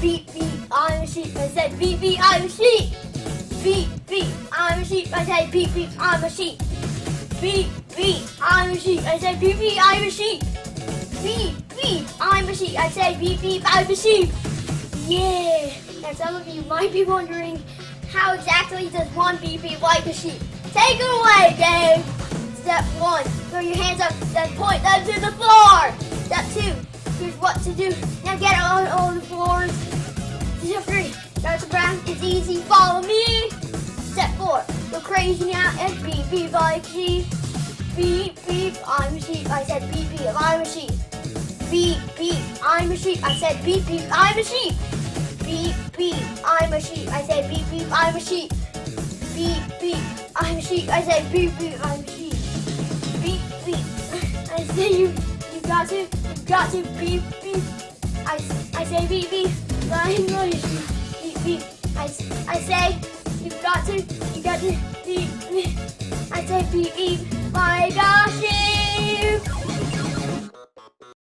beep, beep, I'm a sheep. I said beep, beep, I'm a sheep. Beep, beep, I'm a sheep. I said beep, beep, I'm a sheep. Beep, beep, I'm a sheep. I said beep, beep, I'm a sheep. Beep, beep, I'm a sheep. I said beep, beep, I'm a sheep. Yeah. Now some of you might be wondering, how exactly does one beep beep like a sheep? Take it away, Dave. Step 1, throw your hands up, then point them to the floor. Step 2, here's what to do. Now get on the floor. Step 3, start to ground. It's easy, follow me. Step 4, go crazy now and beep beep like a sheep. Beep beep, I'm a sheep. I said beep beep, I'm a sheep. Beep beep, I'm a sheep. I said beep beep, I'm a sheep. Beep beep, I'm a sheep. I said beep beep, I'm a sheep. Beep beep, I'm a sheep. I said beep beep, I'm a sheep. Beep beep, I say you've got to beep beep. I say beep beep, I'm a sheep. Beep beep, I say you've got to beep beep. I say beep beep, my